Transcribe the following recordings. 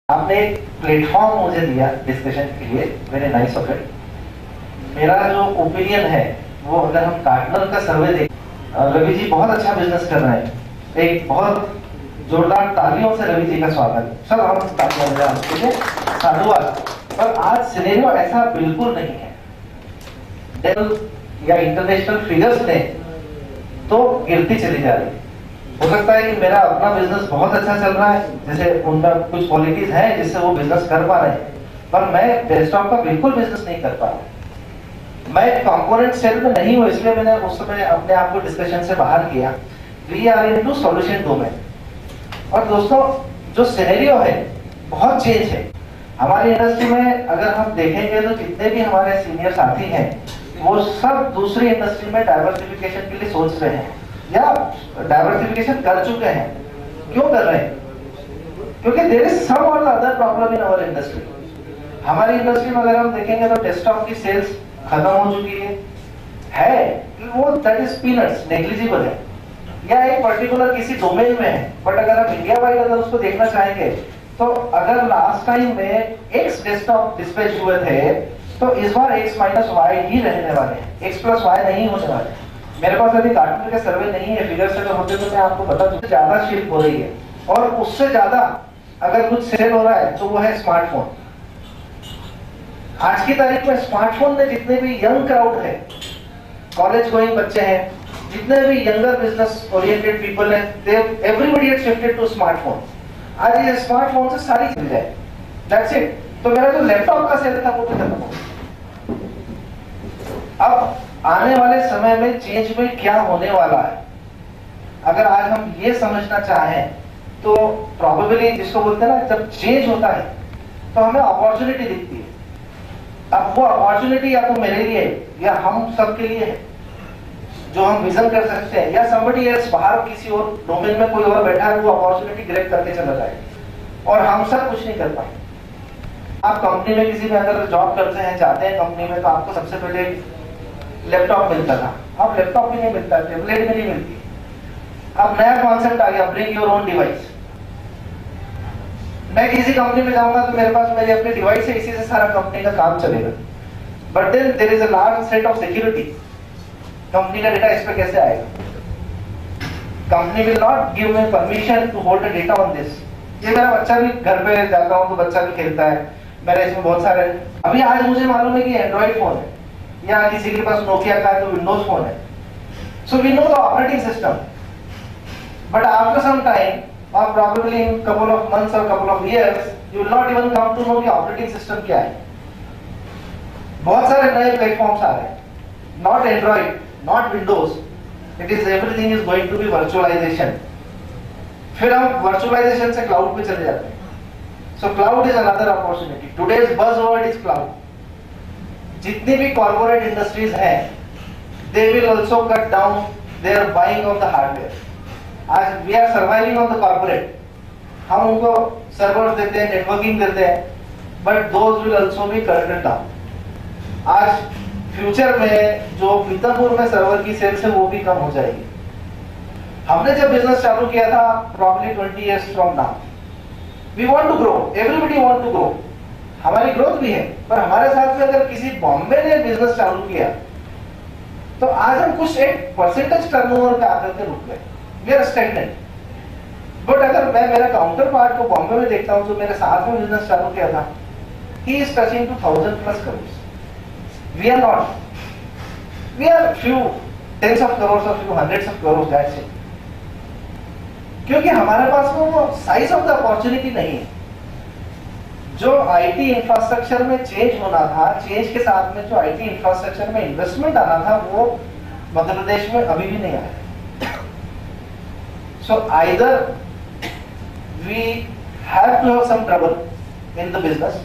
आपने एक प्लेटफॉर्म मुझे दिया डिस्कशन के लिए, वेरी नाइस ऑफ इट। मेरा जो ओपिनियन है वो, अगर हम गार्टनर का सर्वे देखें, रवि जी बहुत अच्छा बिजनेस कर रहे हैं। एक बहुत जोरदार तालियों से रवि जी का स्वागत, सब हम तालियां बजाएं, ठीक है, साधुवाद। पर आज सिनेरियो ऐसा बिल्कुल नहीं है। डेल या इंटरनेशनल फिगर्स ने तो गिरती चली जा रही है। हो सकता है कि मेरा अपना बिजनेस बहुत अच्छा चल रहा है, जैसे उनका कुछ क्वालिटीज हैं जिससे वो बिजनेस कर पा रहे हैं, पर मैं डेस्कटॉप का बिल्कुल बिजनेस नहीं कर पा रहा। मैं कंपोनेंट सेल में नहीं हूँ, इसलिए मैंने उस समय अपने आप को डिस्कशन से बाहर किया। We are into solution domain. और दोस्तों, जो सिनेरियो है बहुत चेंज है हमारी इंडस्ट्री में। अगर हम देखेंगे तो जितने भी हमारे सीनियर साथी हैं वो सब दूसरी इंडस्ट्री में डाइवर्सिफिकेशन के लिए सोच रहे हैं या डाइवर्सिफिकेशन कर चुके हैं। क्यों कर रहे हैं? क्योंकि देयर इज सम और other problem in our industry. हमारी इंडस्ट्री में अगर हम देखेंगे तो डेस्कटॉप की सेल्स खत्म हो चुकी है वो दैट इज पीनट्स, नेग्लिजिबल है, या एक पर्टिकुलर किसी डोमेन में है। बट अगर हम इंडिया वाइड अगर उसको देखना चाहेंगे तो अगर लास्ट टाइम में x डेस्कटॉप डिस्पैच हुए थे तो इस बार x माइनस वाई ही रहने वाले हैं, x प्लस वाई नहीं होने वाले। मेरे पास अभी गार्टनर का सर्वे नहीं है, फिगर से अगर होते तो मैं आपको बता दूं, ज्यादा शिफ्ट हो रही है और उससे ज्यादा अगर कुछ सेल हो रहा है तो वो है स्मार्टफोन। आज की तारीख में स्मार्टफोन में जितने भी यंग क्राउड है, कॉलेज गोइंग बच्चे हैं, जितने भी यंगर बिजनेस ओरिएंटेड पीपल हैं, they everybody has shifted to smartphone. आज ये स्मार्टफोन से सारी चीजें हैं, दैट्स इट। तो मेरा जो लैपटॉप का सेल था वो भी खत्म हो गया। अब आने वाले समय में चेंज में क्या होने वाला है, अगर आज हम ये समझना चाहें तो प्रोबेबली जिसको बोलते हैं ना, जब चेंज होता है तो हमें अपॉर्चुनिटी दिखती है। अब वो अपॉर्चुनिटी या तो मेरे लिए या हम सबके लिए है जो हम विजन कर सकते हैं, या somebody else बाहर किसी और डोमेन में कोई और बैठा है वो अपॉर्चुनिटी ग्रैब करके चला जाए और हम सब कुछ नहीं कर पाए। आप कंपनी में किसी में अगर जॉब करते हैं, जाते हैं कंपनी में, तो आपको सबसे पहले लैपटॉप मिलता था। अब लैपटॉप भी नहीं मिलता, टैबलेट भी नहीं मिलती। अब नया कॉन्सेप्ट आ गया, ब्रिंग योर ओन डिवाइस। मैं किसी कंपनी में जाऊंगा तो मेरे पास मेरी अपनी डिवाइस है, इसी से सारा कंपनी का काम चलेगा। But then there is a large set of security. Company का डेटा इस पे कैसे आएगा? Company will not give me permission to hold the data on this. ये मेरा बच्चा भी घर पे जाता हूँ तो बच्चा भी खेलता है, मेरे इसमें बहुत सारे। अभी आज मुझे मालूम है कि एंड्रॉइड फोन है, या किसी के पास नोकिया का है तो विंडोज फोन है। So we know the operating system, but after some time or probably in couple of months or couple of years you will not even come to know कि operating system क्या है। बहुत सारे नए platforms आ रहे हैं, not Android, not Windows, it is everything is going to be virtualization। फिर हम virtualization से क्लाउड पे चले जाते हैं। So cloud is another opportunity। Today's buzzword is cloud। जितनी भी corporate industries हैं, they will also cut down their buying of the hardware। आज we are surviving on the corporate, हम उनको सर्वर्स देते हैं, नेटवर्किंग देते हैं, but those will also be cut down। आज फ्यूचर में जो पीतमपुर में सर्वर की सेल्स है वो भी कम हो जाएगी। हमने जब बिजनेस चालू किया था probably 20 years from now, we want to grow, everybody want to grow, हमारी ग्रोथ भी है। पर हमारे साथ में अगर किसी बॉम्बे ने बिजनेस चालू किया तो आज हम कुछ एक परसेंटेज टर्नओवर पे आकर के रुक गए, we are stagnant। बट अगर मैं मेरा काउंटर पार्ट को बॉम्बे में देखता हूँ जो मेरे साथ में बिजनेस चालू किया था, he is touching to 1000 plus crores। we are not, we are few tens of crores or few hundreds of crores, that's it। क्योंकि हमारे पास में वो साइज ऑफ द अपॉर्चुनिटी नहीं है। जो आईटी इंफ्रास्ट्रक्चर में चेंज होना था, चेंज के साथ में जो आईटी इंफ्रास्ट्रक्चर में इन्वेस्टमेंट आना था, वो मध्य प्रदेश में अभी भी नहीं आया। So either we have to have some trouble in the business,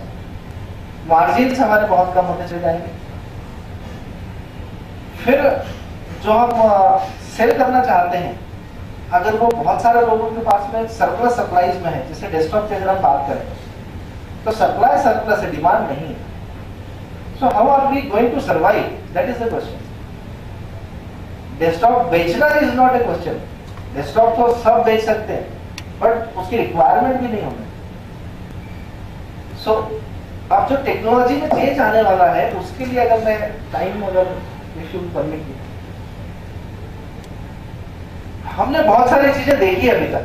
margins हमारे बहुत कम होते चले जाएंगे। फिर जो हम सेल करना चाहते हैं, अगर वो बहुत सारे लोगों के पास में सरप्लस सप्लाईज में है, जैसे डेस्कटॉप की अगर हम बात करें तो सप्लाई सरप्लस है, डिमांड नहीं है। So how are we going to survive? That is the question। Desktop बेचना is not a question। Desktop तो सब बेच सकते हैं, बट उसकी रिक्वायरमेंट भी नहीं होगी। सो अब जो टेक्नोलॉजी में चेंज आने वाला है उसके लिए अगर मैं टाइम अगर इश्यू करने की, हमने बहुत सारी चीजें देखी अभी तक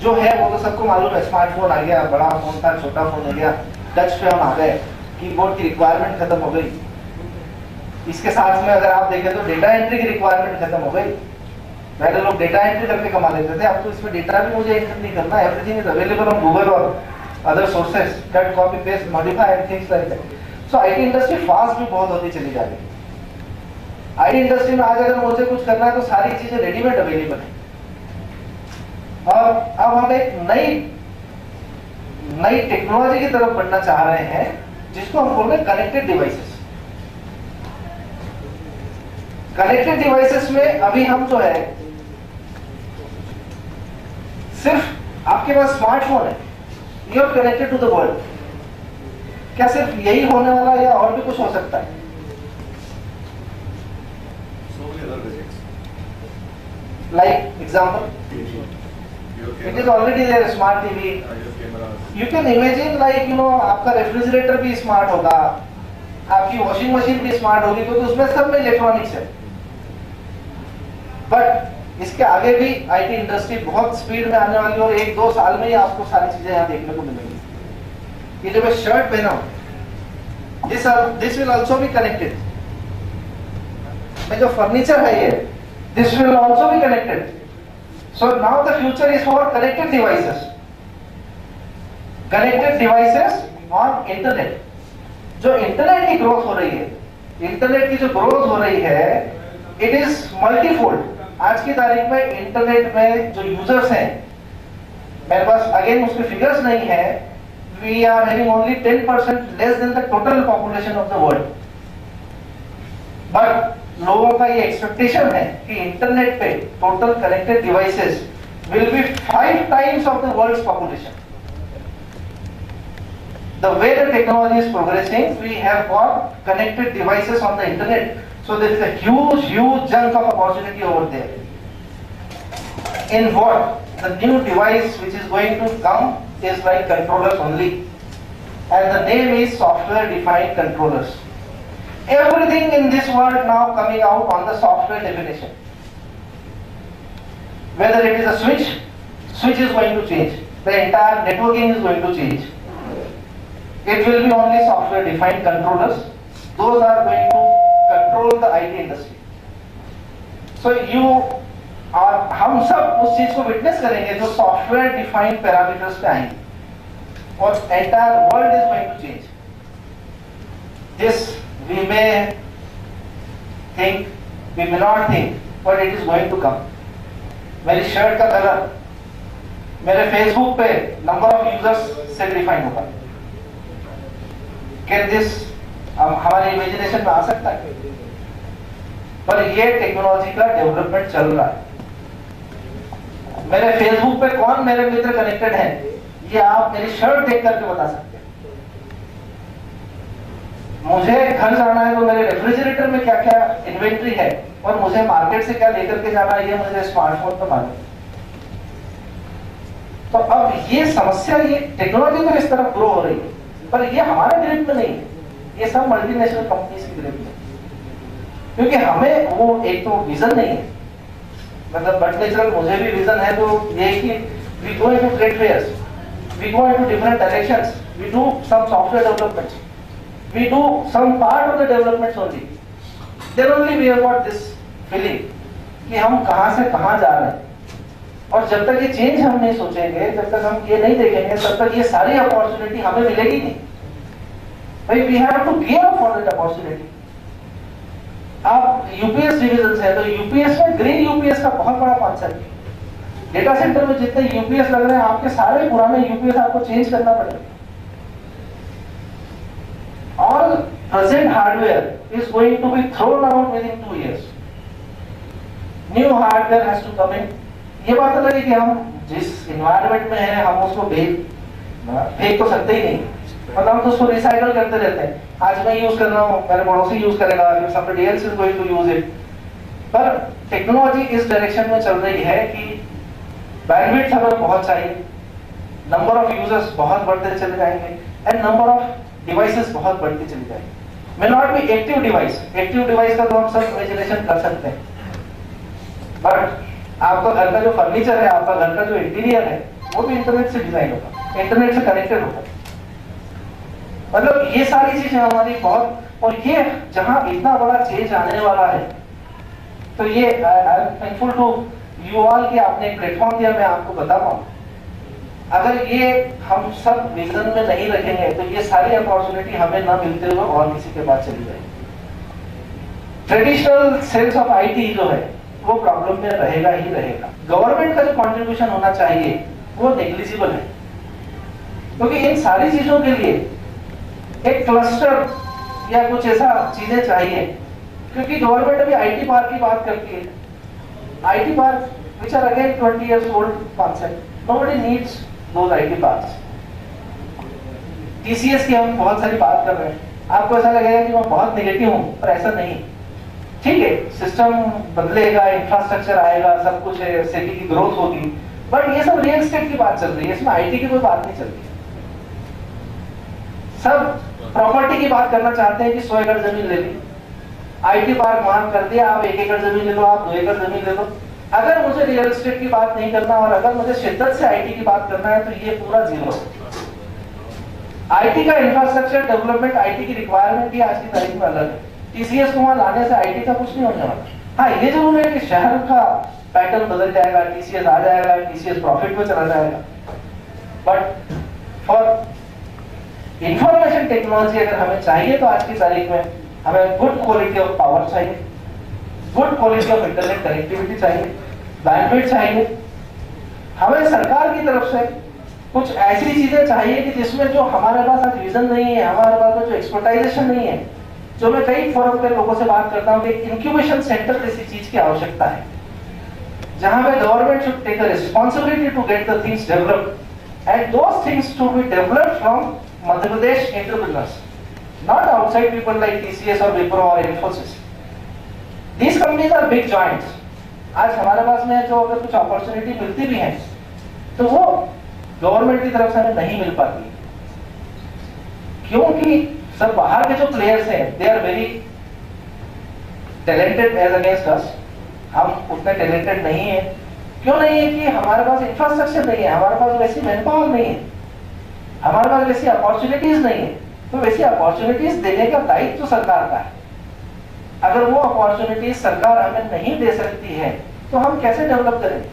जो है वो तो सबको मालूम है। स्मार्टफोन आ गया, बड़ा फोन था, छोटा फोन हो गया, टच पे हम आ गए, कीबोर्ड की रिक्वायरमेंट खत्म हो गई। इसके साथ में अगर आप देखें तो डेटा एंट्री की रिक्वायरमेंट खत्म हो गई। पहले लोग डेटा एंट्री करके कमा लेते थे, अब तो इसमें डेटा भी मुझे एंटर नहीं करना, everything is available on Google और other sources, cut copy paste modify and things like that. So IT industry fast भी बहुत होती चली जा रही है। आईटी इंडस्ट्री में आज अगर मुझे कुछ करना है तो सारी चीजें रेडीमेड अवेलेबल है। और अब हम एक नई टेक्नोलॉजी की तरफ बढ़ना चाह रहे हैं जिसको हम बोल रहे हैं कनेक्टेड डिवाइसेस। कनेक्टेड डिवाइसेस में अभी हम जो है सिर्फ आपके पास स्मार्टफोन है, you are connected to the world. क्या सिर्फ यही होने वाला है या और भी कुछ हो सकता है? Like example, it is already there, smart TV. You can imagine like आपका रेफ्रिजरेटर भी स्मार्ट होगा, आपकी वॉशिंग मशीन भी स्मार्ट होगी, क्योंकि उसमें सब में इलेक्ट्रॉनिक्स है। बट इसके आगे भी आईटी इंडस्ट्री बहुत स्पीड में आने वाली है और 1-2 साल में ही आपको सारी चीजें यहाँ देखने को मिलेंगी। ये जो मैं शर्ट पहना हूँ, this will also be connected. मैं जो फर्नीचर है ये, this will also be connected. So now the future is for connected devices. Connected devices on internet. जो इंटरनेट की ग्रोथ हो रही है, इंटरनेट की जो ग्रोथ हो रही है, इट इज मल्टीफोल्ड। आज की तारीख में इंटरनेट में जो यूजर्स हैं, मेरे पास अगेन उसके फिगर्स नहीं है, we are having only 10% less than the total population of the world. But लोगों का ये एक्सपेक्टेशन है कि इंटरनेट पे total connected devices will be 5 times of the world's population. The way the technology is progressing, we have got connected devices on the internet, so there is a huge chunk of opportunity over there. In what the new device which is going to come is like controllers only, and the name is software defined controllers. Everything in this world now coming out on the software definition. Whether it is a switch is going to change. The entire networking is going to change. It will be only software defined controllers. Those are going to control the IT industry. So हम सब उस चीज को witness करेंगे जो software defined parameters पे आएंगे और entire world is going to change. This we may think, we may not think, but it is going to come. मेरी शर्ट का कलर मेरे फेसबुक पे नंबर ऑफ यूजर्स से डिफाइन होगा। Can this हमारे इमेजिनेशन में आ सकता है? पर ये टेक्नोलॉजी का डेवलपमेंट चल रहा है। मेरे फेसबुक पे कौन मेरे मित्र कनेक्टेड हैं, ये आप मेरी शर्ट देख करके बता सकते हैं। मुझे घर जाना है तो मेरे रेफ्रिजरेटर में क्या क्या इन्वेंट्री है और मुझे मार्केट से क्या लेकर के जाना है, ये मुझे स्मार्टफोन पर मालूम। तो अब ये समस्या, ये टेक्नोलॉजी तो इस तरफ ग्रो हो रही है, पर ये हमारे ग्रिप में नहीं है, ये सब मल्टीनेशनल कंपनीज की ग्रिप में। क्योंकि हमें वो एक तो विजन नहीं है, मतलब बट नेचुरल मुझे भी विजन है, तो ये कि we go into trade fairs, we go into different directions, we do some software developments, we do some part of the developments only. Then only we have got this feeling कि हम कहां से कहां जा रहे हैं। और जब तक ये चेंज हम नहीं सोचेंगे, जब तक हम ये नहीं देखेंगे, तब तक ये सारी अपॉर्चुनिटी हमें मिलेगी नहीं। भाई we have to gear up for that opportunity. आप यूपीएस डिविजन है तो यूपीएस में ग्रीन यूपीएस का बहुत बड़ा कॉन्सेप्ट है। डेटा सेंटर में जितने यूपीएस लग रहे हैं, आपके सारे पुराने यूपीएस आपको चेंज करना पड़ेगा। All present hardware is going to be thrown out within 2 years. New hardware has to come in. ये बात अलग है कि हम जिस environment में हैं, हम उसको फेंक तो सकते ही नहीं, मतलब हम तो उसको रिसाइकल करते रहते हैं। आज मैं यूज कर रहा हूँ, मेरे पड़ोसी यूज करेगा, somebody else is going to use it. पर टेक्नोलॉजी इस डायरेक्शन में चल रही है कि बैंडविड्थ हमें बहुत चाहिए, नंबर ऑफ यूजर्स बहुत बढ़ते चले जाएंगे एंड नंबर ऑफ डिवाइसेस बहुत बढ़ती चली जाएगी। May not be active device का तो हम सब इमेजिनेशन कर सकते हैं, बट आपका घर का जो फर्नीचर है, आपका घर का जो इंटीरियर है, वो भी इंटरनेट से डिजाइन होगा, इंटरनेट से कनेक्टेड होगा। मतलब ये सारी चीजें हमारी बहुत, और ये जहां इतना बड़ा चेंज आने वाला है, तो ये I am thankful to you all कि आपने एक प्लेटफॉर्म दिया, मैं आपको बता पाऊं। अगर ये हम सब विजन में नहीं रखेंगे तो ये सारी अपॉर्चुनिटी हमें ना मिलते हुए और किसी के पास चली जाएगी। ट्रेडिशनल सेल्स ऑफ आईटी जो है वो प्रॉब्लम में रहेगा ही रहेगा। गवर्नमेंट का जो कंट्रीब्यूशन होना चाहिए वो नेग्लिजिबल है, क्योंकि इन सारी चीजों के लिए एक क्लस्टर या कुछ ऐसा चीजें चाहिए, क्योंकि गवर्नमेंट अभी आईटी पार्क की बात करती है। IT park which are again 20 years old concept, nobody needs those IT parks. TCS की हम बहुत सारी बात कर रहे हैं, आपको ऐसा लगेगा कि मैं बहुत नेगेटिव हूं, पर ऐसा नहीं। ठीक है, सिस्टम बदलेगा, इंफ्रास्ट्रक्चर आएगा, सब कुछ है, सिटी की ग्रोथ होगी, बट ये सब रियल एस्टेट की बात चल रही है, इसमें आईटी की कोई बात नहीं चल रही। सब प्रॉपर्टी की बात करना चाहते हैं कि 100 एकड़ जमीन ले ली, आईटी पार्क मार्क कर दिया, आप 1 एकड़ जमीन ले लो, आप 2 एकड़ जमीन ले लो। अगर मुझे रियल एस्टेट की बात नहीं करना और अगर मुझे शिद्दत से आईटी की बात करना है तो ये पूरा जीरो है। आईटी का इंफ्रास्ट्रक्चर डेवलपमेंट, आईटी की रिक्वायरमेंट भी आज की तारीख में अलग है। टीसीएस को वहां लाने से आईटी का कुछ नहीं होने वाला। हाँ, ये जरूर है कि शहर का पैटर्न बदल जाएगा, टीसीएस आ जाएगा, टीसीएस प्रॉफिट में चला जाएगा, बट फॉर इंफॉर्मेशन टेक्नोलॉजी अगर हमें चाहिए तो आज की तारीख में हमें गुड क्वालिटी ऑफ पावर चाहिए, good quality of internet connectivity चाहिए, बैंडविड्थ चाहिए। हमें सरकार की तरफ से कुछ ऐसी चीजें चाहिए कि जिसमें जो हमारे पास आज विजन नहीं है, हमारे पास जो एक्सपर्टाइजेशन नहीं है, जो मैं कई फोरम पे लोगों से बात करता हूँ कि इंक्यूबेशन सेंटर जैसी चीज की आवश्यकता है, जहां पे government should take a responsibility to get the things developed and those things to be developed from Madhya Pradesh entrepreneurs, not outside people like TCS और विप्रो और Infosys. These companies are big giants. आज हमारे पास में जो अगर कुछ अपॉर्चुनिटी मिलती भी है तो वो गवर्नमेंट की तरफ से हमें नहीं मिल पाती, क्योंकि सब बाहर के जो प्लेयर्स हैं they are very talented as against us. हम उतने टैलेंटेड नहीं है। क्यों नहीं है? कि हमारे पास इंफ्रास्ट्रक्चर नहीं है, हमारे पास वैसी मैन पावर नहीं है, हमारे पास वैसी अपॉर्चुनिटीज नहीं है। तो वैसी अपॉर्चुनिटीज देने का दायित्व तो सरकार का है। अगर वो अपॉर्चुनिटी सरकार हमें नहीं दे सकती है तो हम कैसे डेवलप करेंगे?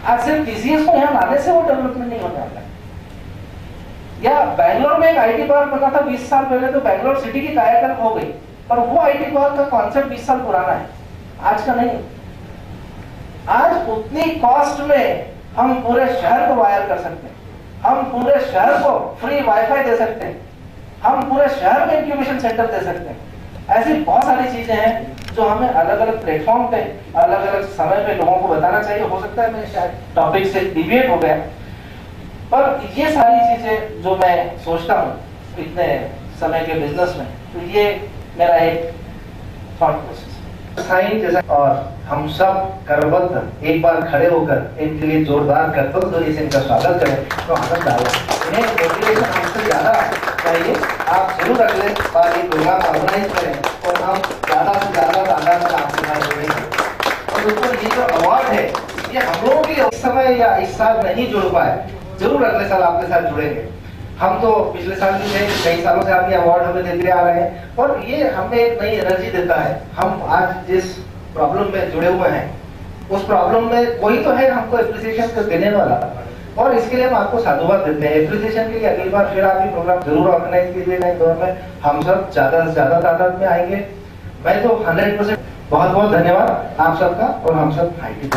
आज सिर्फ टीसीएस को यहाँ लाने से वो डेवलपमेंट नहीं होने वाला है। या बैंगलोर में एक आईटी पार्क बना था 20 साल पहले, तो बैंगलोर सिटी की कायाकल्प हो गई, पर वो आईटी पार्क का कॉन्सेप्ट 20 साल पुराना है, आज का नहीं। आज उतनी कॉस्ट में हम पूरे शहर को वायर कर सकते हैं, हम पूरे शहर को फ्री वाईफाई दे सकते हैं, हम पूरे शहर में इंक्यूबेशन सेंटर दे सकते हैं। ऐसी बहुत सारी चीजें हैं जो हमें अलग अलग प्लेटफॉर्म पे अलग अलग समय पे लोगों को बताना चाहिए। हो सकता है मैं शायद टॉपिक से डिविएट हो गया, पर ये सारी चीजें जो मैं सोचता हूँ इतने समय के बिजनेस में, तो ये मेरा एक थॉट प्रोसेस साइन जैसा। और हम सब करबद्ध एक बार खड़े होकर इनके लिए जोरदार कर्तव्य से इनका स्वागत करें तो आनंद आएगा। इन्हें मोटिवेशन हमसे ज्यादा चाहिए। आप जरूर अगले बार ये प्रोग्राम ऑर्गेनाइज करें और हम ज्यादा से ज्यादा तादाद में आपके साथ जुड़ेंगे। और दोस्तों, ये जो अवार्ड है ये हम लोगों के इस समय या इस साल नहीं जुड़ पाए, जरूर अगले साल आपके साथ जुड़ेंगे। हम तो पिछले साल भी थे, कई सालों से आप ये अवार्ड हमें देते आ रहे हैं और ये हमें एक नई एनर्जी देता है। हम आज जिस प्रॉब्लम में जुड़े हुए हैं उस प्रॉब्लम में कोई तो है हमको एप्रिसिएशन कर देने वाला, और इसके लिए हम आपको साधुवाद देते हैं। एप्रिसिएशन के लिए अगली बार फिर आप ये प्रोग्राम जरूर ऑर्गेनाइज कीजिए। नए दौर में हम सब ज्यादा से ज्यादा तादाद में आएंगे। मैं तो 100% बहुत बहुत धन्यवाद आप सबका, और हम सब आईटी